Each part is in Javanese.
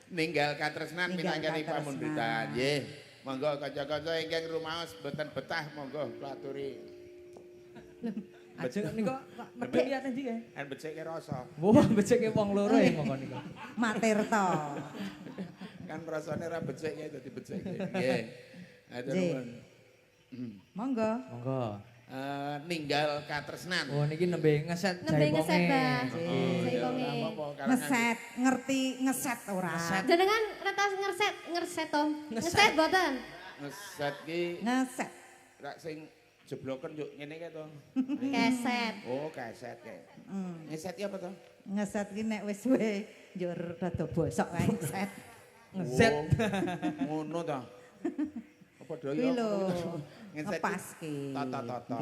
ninggal katresnan minangkani pamundutan. Nggih. Monggo kanca-kanca ingkang rumaos boten betah monggo kula aturi. Ajeng nika medhek liyan ndi kae? Kan becike rasa. Wah, becike wong loro ya monggo nika. Matirta. Kan rasane ra becike dadi becike. Nggih. Atur nuwun. Monggo. Monggo. Ninggal katresnan. Oh niki nembe ngeset Nembe ngeset, Mbah. Jaiponge. Ngeset, ngerti ngeset ora? Jenengan retas ngerset to. Ngeset boten. Ngeset ki Ngeset. rak sing jebloken yuk ngene kae to. Keset. Oh, kaset kae. Ngeset ki apa to? Ngeset ki nek wis suwe njur rada bosok kae ngeset. Ngeset. Oh, ngono to. Apa Kuwi daya? lho. Ngeset Ngepaske. Tata-tata.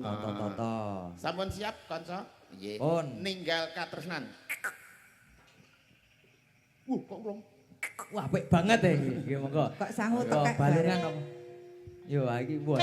Tata-tata. Sampun siap kanca? Nggih. Pun. Ninggal katresnan. Kok rong. Wah, apik banget ya iki. Nggih, monggo. Kok sangu Monggo, tekek balungan bareng. apa? Yo, iki buat.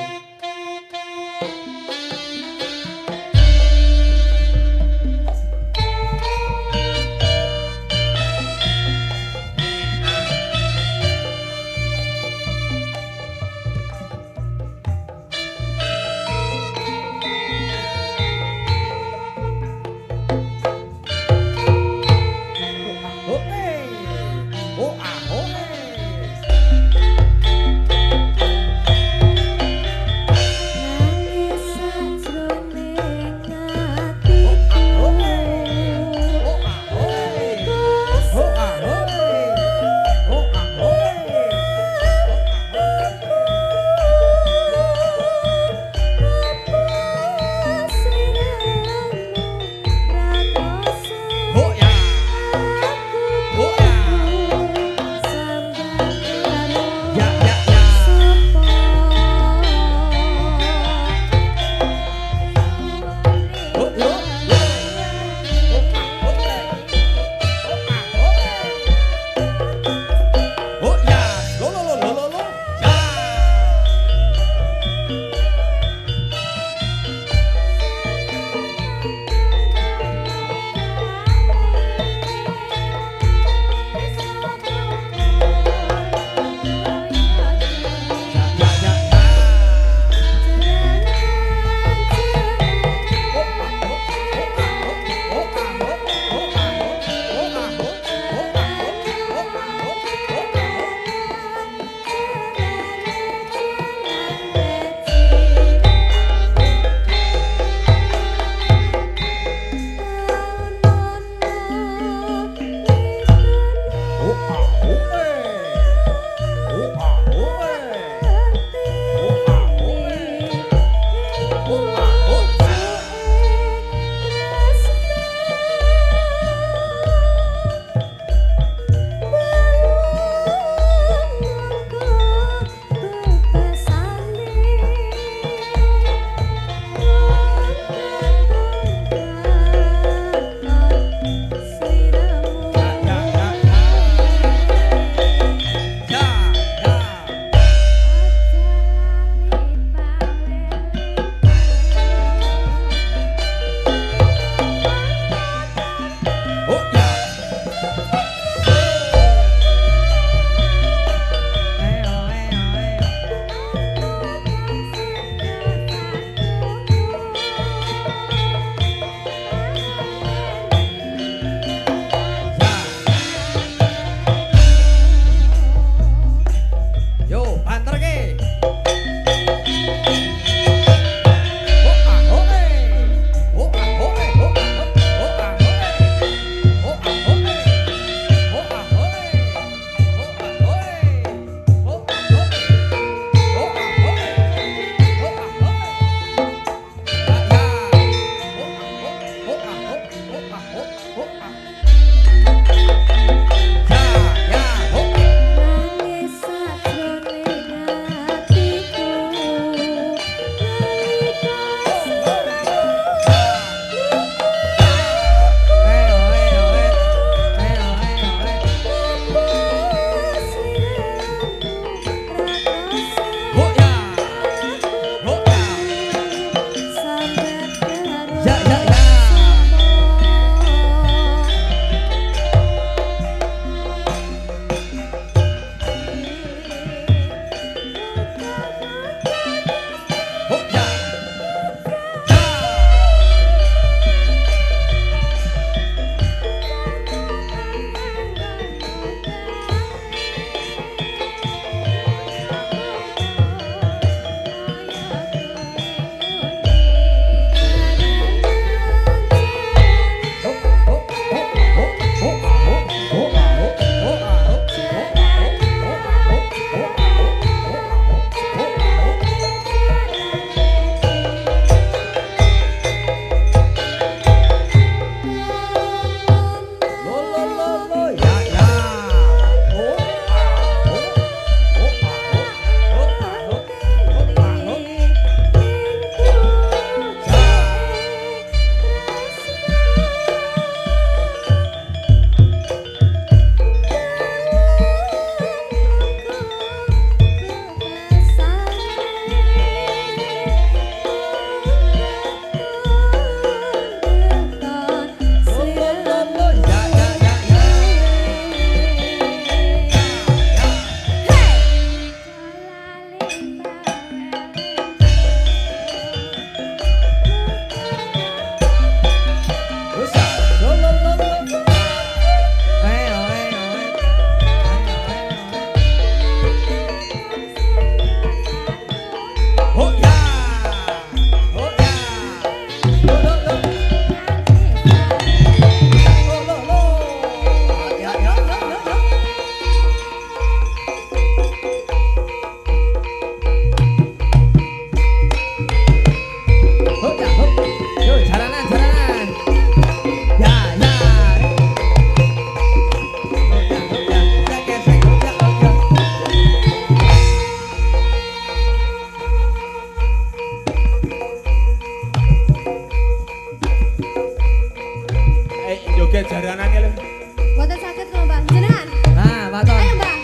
Katon. Ayo Mbak.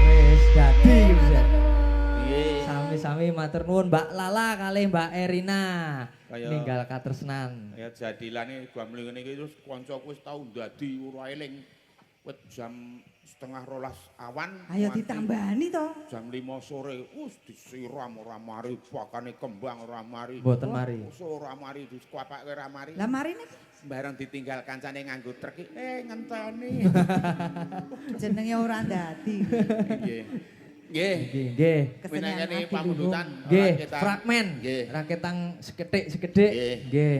Wis dadi bisa. Piye? Sami-sami matur nuwun Mbak Lala kali Mbak Erina. Kaya- Ninggal katresnan. Ya jadilane gua mling ngene iki terus kancaku wis tau ndadi ora eling wit jam 11:30 awan. Ayo nganti ditambani to. Jam 5 sore wis disiram ora mari pakane kembang ora mari. Mboten mari. Ora mari dikuapake ora mari. Lah marine Bareng ditinggal kancane nganggo truk iki ngenteni. jenenge ora ndadi. Nggih. Nggih. Nggih. Winangane Kesenian pamundutan Nggih, rakyat- fragmen. Nggih. Raketang seketik-sekedik. Nggih. Nggih.